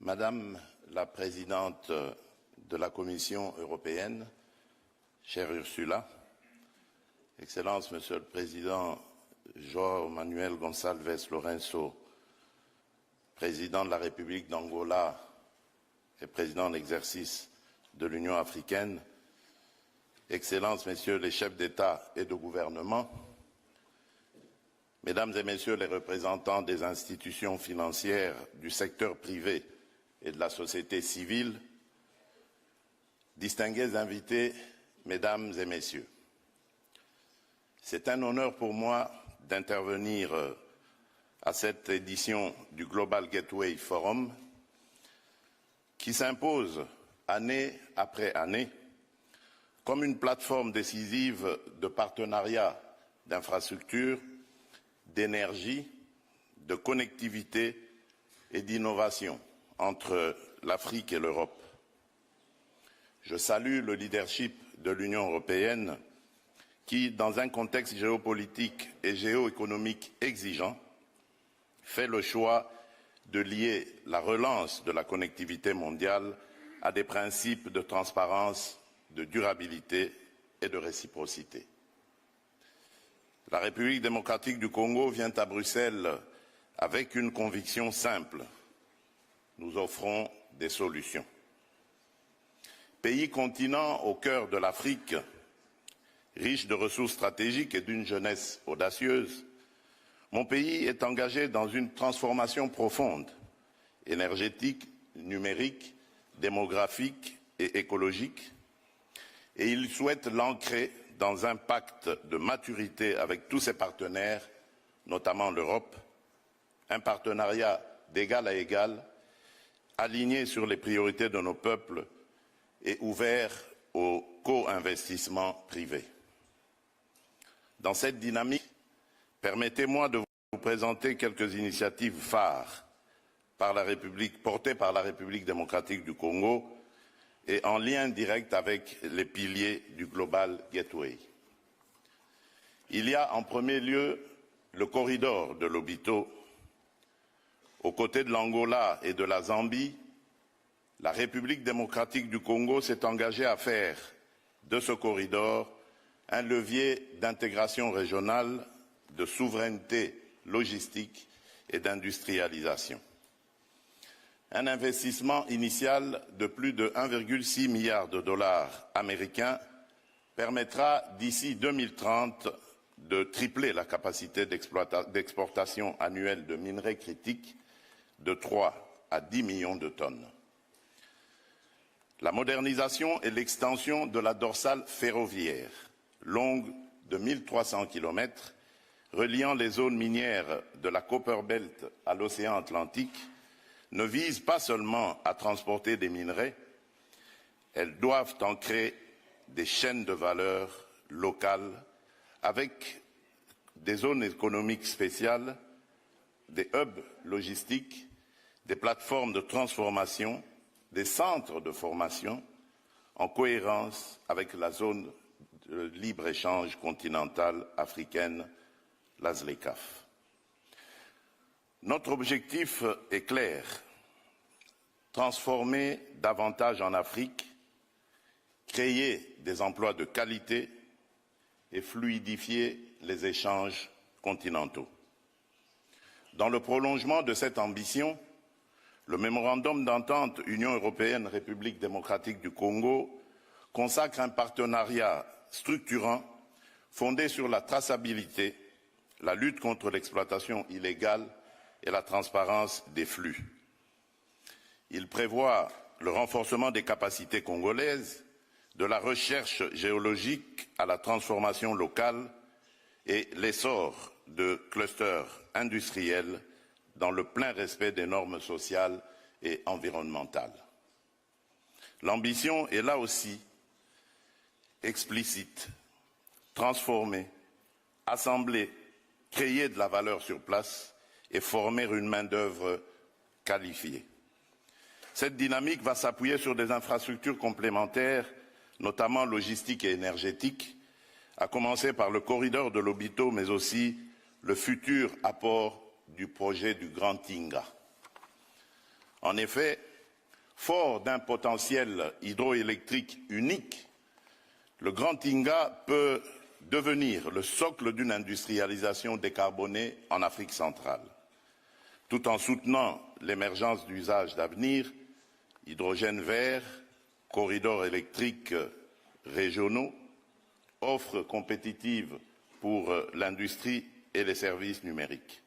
Madame la Présidente de la Commission européenne, chère Ursula, Excellence, Monsieur le Président João Manuel Gonçalves Lourenço, Président de la République d'Angola et Président en exercice de l'Union africaine, Excellences, Messieurs les chefs d'État et de gouvernement, Mesdames et Messieurs les représentants des institutions financières, du secteur privé et de la société civile, distingués invités, Mesdames et Messieurs, c'est un honneur pour moi d'intervenir à cette édition du Global Gateway Forum qui s'impose année après année comme une plateforme décisive de partenariat d'infrastructures, d'énergie, de connectivité et d'innovation entre l'Afrique et l'Europe. Je salue le leadership de l'Union européenne qui, dans un contexte géopolitique et géoéconomique exigeant, fait le choix de lier la relance de la connectivité mondiale à des principes de transparence, de durabilité et de réciprocité. La République démocratique du Congo vient à Bruxelles avec une conviction simple. Nous offrons des solutions. Pays continent au cœur de l'Afrique, riche de ressources stratégiques et d'une jeunesse audacieuse, mon pays est engagé dans une transformation profonde, énergétique, numérique, démographique et écologique, et il souhaite l'ancrer dans un pacte de maturité avec tous ses partenaires, notamment l'Europe, un partenariat d'égal à égal, aligné sur les priorités de nos peuples et ouvert au co-investissement privé. Dans cette dynamique, permettez-moi de vous présenter quelques initiatives phares portées par la République démocratique du Congo et en lien direct avec les piliers du Global Gateway. Il y a en premier lieu le corridor de Lobito. Aux côtés de l'Angola et de la Zambie, la République démocratique du Congo s'est engagée à faire de ce corridor un levier d'intégration régionale, de souveraineté logistique et d'industrialisation. Un investissement initial de plus de 1,6 milliard de dollars américains permettra d'ici 2030 de tripler la capacité d'exportation annuelle de minerais critiques de 3 à 10 millions de tonnes. La modernisation et l'extension de la dorsale ferroviaire, longue de 1300 km, reliant les zones minières de la Copper Belt à l'océan Atlantique, ne vise pas seulement à transporter des minerais, elles doivent ancrer des chaînes de valeur locales avec des zones économiques spéciales, des hubs logistiques, des plateformes de transformation, des centres de formation en cohérence avec la zone de libre-échange continentale africaine, la ZLECAf. Notre objectif est clair, transformer davantage en Afrique, créer des emplois de qualité et fluidifier les échanges continentaux. Dans le prolongement de cette ambition, le mémorandum d'entente Union européenne-République démocratique du Congo consacre un partenariat structurant fondé sur la traçabilité, la lutte contre l'exploitation illégale et la transparence des flux. Il prévoit le renforcement des capacités congolaises, de la recherche géologique à la transformation locale et l'essor de clusters industriels dans le plein respect des normes sociales et environnementales. L'ambition est là aussi explicite, transformer, assembler, créer de la valeur sur place et former une main-d'œuvre qualifiée. Cette dynamique va s'appuyer sur des infrastructures complémentaires, notamment logistiques et énergétiques, à commencer par le corridor de Lobito, mais aussi le futur apport du projet du Grand Tinga. En effet, Fort d'un potentiel hydroélectrique unique, le Grand Inga peut devenir le socle d'une industrialisation décarbonée en Afrique centrale, tout en soutenant l'émergence d'usages d'avenir, hydrogène vert, corridors électriques régionaux, offres compétitives pour l'industrie et les services numériques.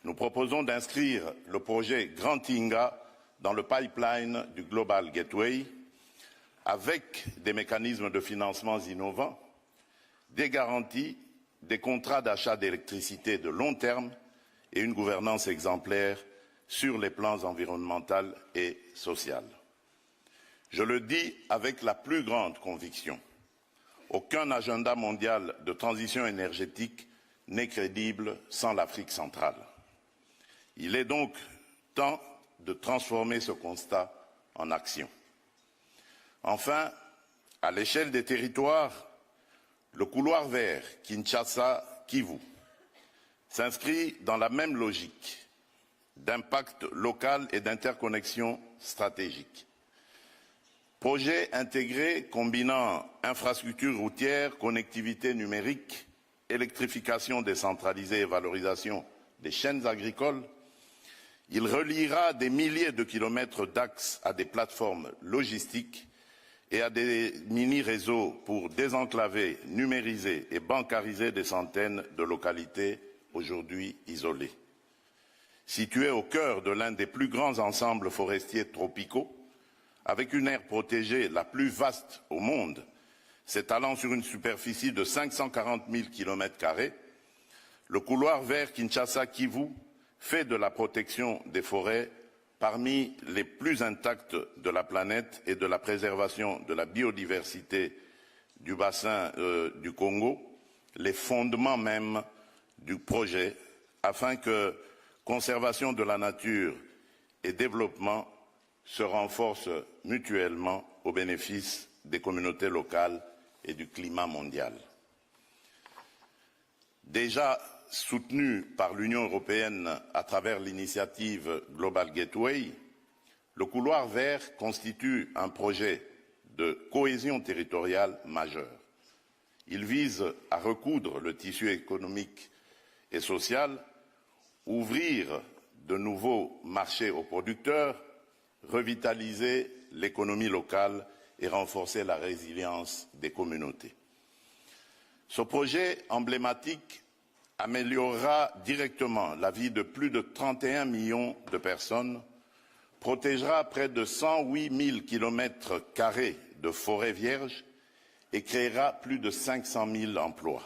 Nous proposons d'inscrire le projet Grand Inga dans le pipeline du Global Gateway avec des mécanismes de financement innovants, des garanties, des contrats d'achat d'électricité de long terme et une gouvernance exemplaire sur les plans environnemental et social. Je le dis avec la plus grande conviction. Aucun agenda mondial de transition énergétique n'est crédible sans l'Afrique centrale. Il est donc temps de transformer ce constat en action. Enfin, à l'échelle des territoires, le couloir vert Kinshasa-Kivu s'inscrit dans la même logique d'impact local et d'interconnexion stratégique. Projet intégré combinant infrastructures routières, connectivité numérique, électrification décentralisée et valorisation des chaînes agricoles, il reliera des milliers de kilomètres d'axes à des plateformes logistiques et à des mini-réseaux pour désenclaver, numériser et bancariser des centaines de localités aujourd'hui isolées. Situé au cœur de l'un des plus grands ensembles forestiers tropicaux, avec une aire protégée la plus vaste au monde, s'étalant sur une superficie de 540 000 km², le couloir vert Kinshasa-Kivu fait de la protection des forêts parmi les plus intactes de la planète et de la préservation de la biodiversité du bassin du Congo, les fondements même du projet, afin que conservation de la nature et développement se renforcent mutuellement au bénéfice des communautés locales et du climat mondial. Déjà soutenu par l'Union européenne à travers l'initiative Global Gateway, le couloir vert constitue un projet de cohésion territoriale majeur. Il vise à recoudre le tissu économique et social, ouvrir de nouveaux marchés aux producteurs, revitaliser l'économie locale et renforcer la résilience des communautés. Ce projet emblématique améliorera directement la vie de plus de 31 millions de personnes, protégera près de 108 000 km² de forêts vierges et créera plus de 500 000 emplois,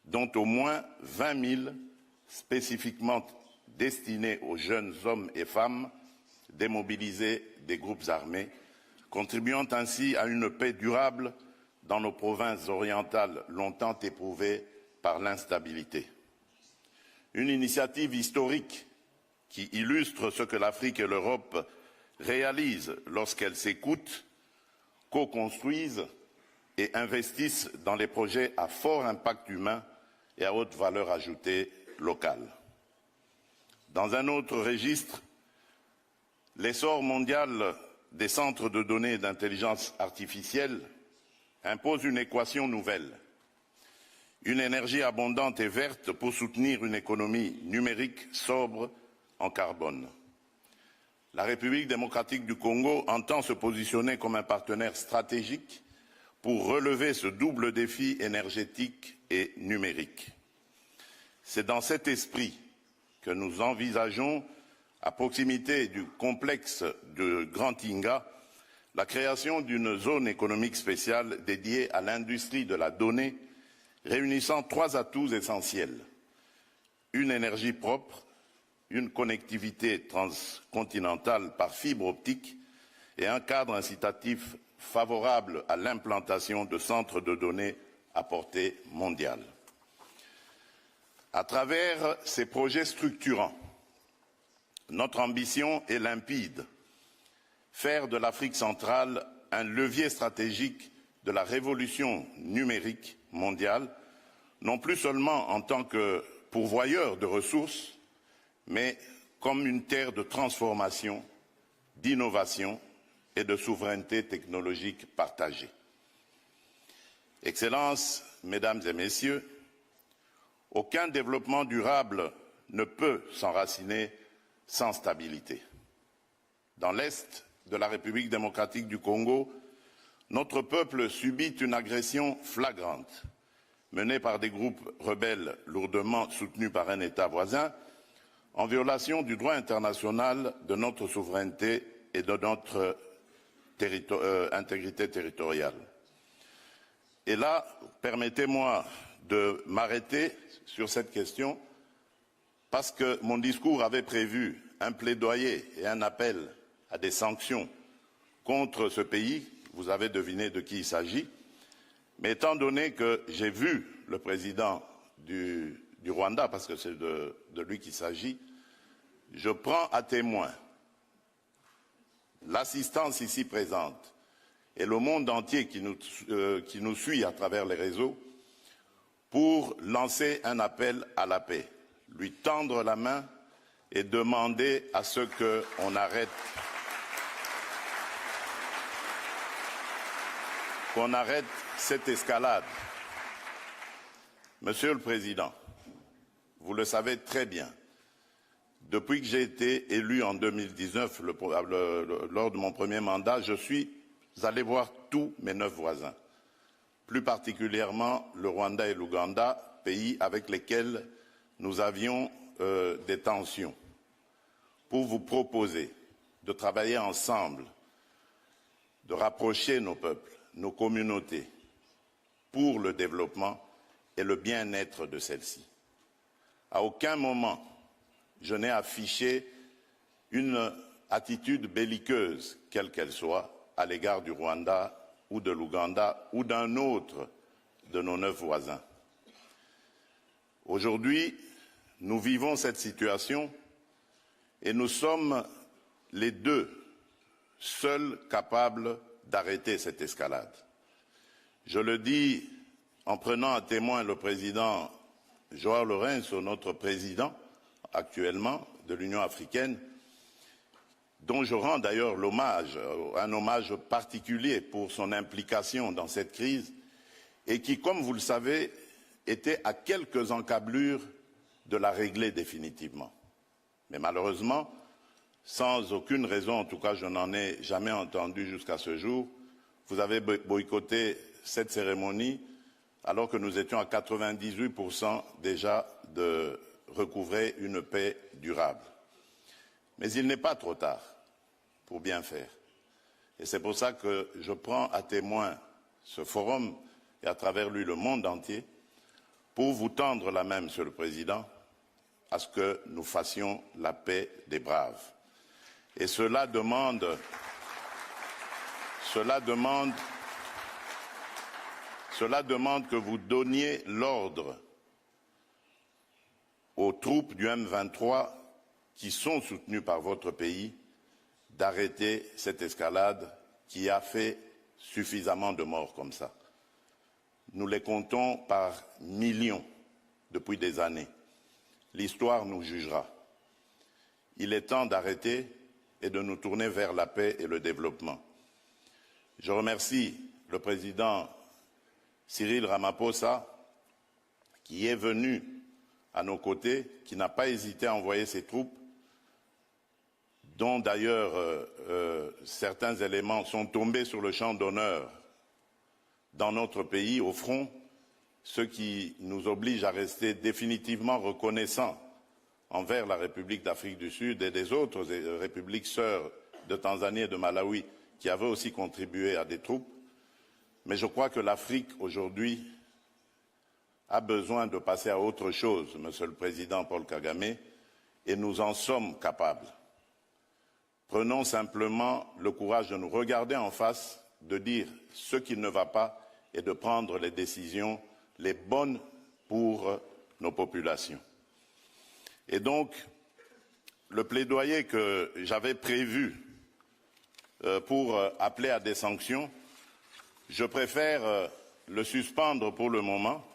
dont au moins 20 000 spécifiquement destinés aux jeunes hommes et femmes démobilisés des groupes armés, contribuant ainsi à une paix durable dans nos provinces orientales longtemps éprouvées par l'instabilité. Une initiative historique qui illustre ce que l'Afrique et l'Europe réalisent lorsqu'elles s'écoutent, co-construisent et investissent dans les projets à fort impact humain et à haute valeur ajoutée locale. Dans un autre registre, l'essor mondial des centres de données d'intelligence artificielle impose une équation nouvelle. Une énergie abondante et verte pour soutenir une économie numérique sobre en carbone. La République démocratique du Congo entend se positionner comme un partenaire stratégique pour relever ce double défi énergétique et numérique. C'est dans cet esprit que nous envisageons, à proximité du complexe de Grand Inga, la création d'une zone économique spéciale dédiée à l'industrie de la donnée, réunissant 3 atouts essentiels: une énergie propre, une connectivité transcontinentale par fibre optique et un cadre incitatif favorable à l'implantation de centres de données à portée mondiale. À travers ces projets structurants, notre ambition est limpide: faire de l'Afrique centrale un levier stratégique de la révolution numérique mondiale, non plus seulement en tant que pourvoyeur de ressources, mais comme une terre de transformation, d'innovation et de souveraineté technologique partagée. Excellences, Mesdames et Messieurs, aucun développement durable ne peut s'enraciner sans stabilité. Dans l'Est de la République démocratique du Congo, notre peuple subit une agression flagrante menée par des groupes rebelles lourdement soutenus par un État voisin en violation du droit international, de notre souveraineté et de notre intégrité territoriale. Et là, permettez-moi de m'arrêter sur cette question parce que mon discours avait prévu un plaidoyer et un appel à des sanctions contre ce pays. Vous avez deviné de qui il s'agit. Mais étant donné que j'ai vu le président du Rwanda, parce que c'est de lui qu'il s'agit, je prends à témoin l'assistance ici présente et le monde entier qui nous suit à travers les réseaux pour lancer un appel à la paix, lui tendre la main et demander à ce qu'on arrête cette escalade. Monsieur le Président, vous le savez très bien, depuis que j'ai été élu en 2019, lors de mon premier mandat, je suis allé voir tous mes 9 voisins, plus particulièrement le Rwanda et l'Ouganda, pays avec lesquels nous avions des tensions, pour vous proposer de travailler ensemble, de rapprocher nos peuples, nos communautés, pour le développement et le bien-être de celles-ci. À aucun moment, je n'ai affiché une attitude belliqueuse, quelle qu'elle soit, à l'égard du Rwanda ou de l'Ouganda ou d'un autre de nos 9 voisins. Aujourd'hui, nous vivons cette situation et nous sommes les deux seuls capables d'arrêter cette escalade. Je le dis en prenant à témoin le président João Lourenço, notre président actuellement de l'Union africaine, dont je rends d'ailleurs l'hommage, un hommage particulier pour son implication dans cette crise, et qui, comme vous le savez, était à quelques encablures de la régler définitivement. Mais malheureusement, sans aucune raison, en tout cas je n'en ai jamais entendu jusqu'à ce jour, vous avez boycotté cette cérémonie alors que nous étions à 98% déjà de recouvrer une paix durable. Mais il n'est pas trop tard pour bien faire. Et c'est pour ça que je prends à témoin ce forum et à travers lui le monde entier pour vous tendre la main, Monsieur le Président, à ce que nous fassions la paix des braves. Et cela demande que vous donniez l'ordre aux troupes du M23 qui sont soutenues par votre pays d'arrêter cette escalade qui a fait suffisamment de morts comme ça. Nous les comptons par millions depuis des années. L'histoire nous jugera. Il est temps d'arrêter et de nous tourner vers la paix et le développement. Je remercie le président Cyril Ramaphosa qui est venu à nos côtés, qui n'a pas hésité à envoyer ses troupes, dont d'ailleurs certains éléments sont tombés sur le champ d'honneur dans notre pays, au front, ce qui nous oblige à rester définitivement reconnaissants envers la République d'Afrique du Sud et des autres républiques sœurs de Tanzanie et de Malawi qui avaient aussi contribué à des troupes. Mais je crois que l'Afrique aujourd'hui a besoin de passer à autre chose, Monsieur le Président Paul Kagame, et nous en sommes capables. Prenons simplement le courage de nous regarder en face, de dire ce qui ne va pas et de prendre les décisions les bonnes pour nos populations. Et donc, le plaidoyer que j'avais prévu pour appeler à des sanctions, je préfère le suspendre pour le moment,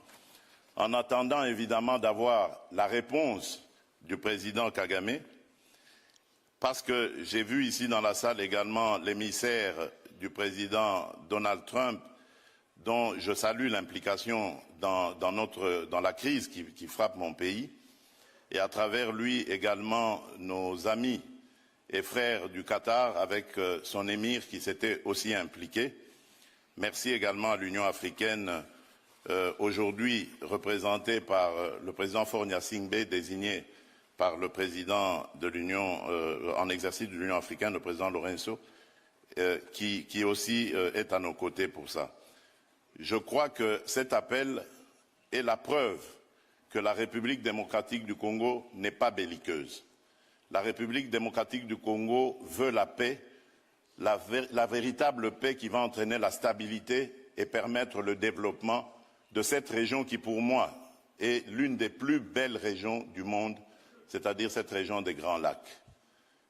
en attendant évidemment d'avoir la réponse du président Kagame, parce que j'ai vu ici dans la salle également l'émissaire du président Donald Trump, dont je salue l'implication dans la crise qui frappe mon pays, et à travers lui également nos amis et frères du Qatar avec son émir qui s'était aussi impliqué. Merci également à l'Union africaine, aujourd'hui représentée par le président Faure Gnassingbé, désigné par le président de l'Union en exercice de l'Union africaine, le président Lorenzo, qui aussi est à nos côtés pour ça. Je crois que cet appel est la preuve que la République démocratique du Congo n'est pas belliqueuse. La République démocratique du Congo veut la paix, la véritable paix qui va entraîner la stabilité et permettre le développement de cette région qui, pour moi, est l'une des plus belles régions du monde, c'est-à-dire cette région des Grands Lacs.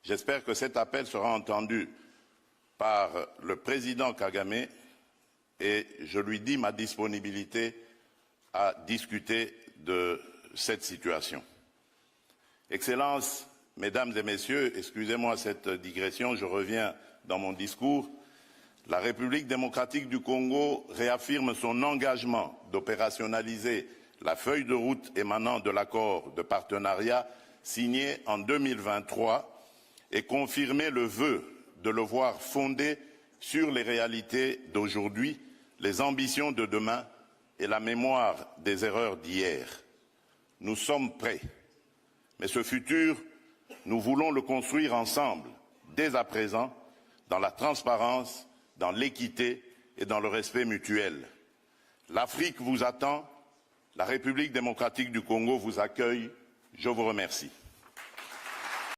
J'espère que cet appel sera entendu par le président Kagame et je lui dis ma disponibilité à discuter de cette situation. Excellences, Mesdames et Messieurs, excusez-moi cette digression, je reviens dans mon discours. La République démocratique du Congo réaffirme son engagement d'opérationnaliser la feuille de route émanant de l'accord de partenariat signé en 2023 et confirmer le vœu de le voir fondé sur les réalités d'aujourd'hui, les ambitions de demain et la mémoire des erreurs d'hier. Nous sommes prêts, mais ce futur, nous voulons le construire ensemble, dès à présent, dans la transparence, dans l'équité et dans le respect mutuel. L'Afrique vous attend, la République démocratique du Congo vous accueille. Je vous remercie.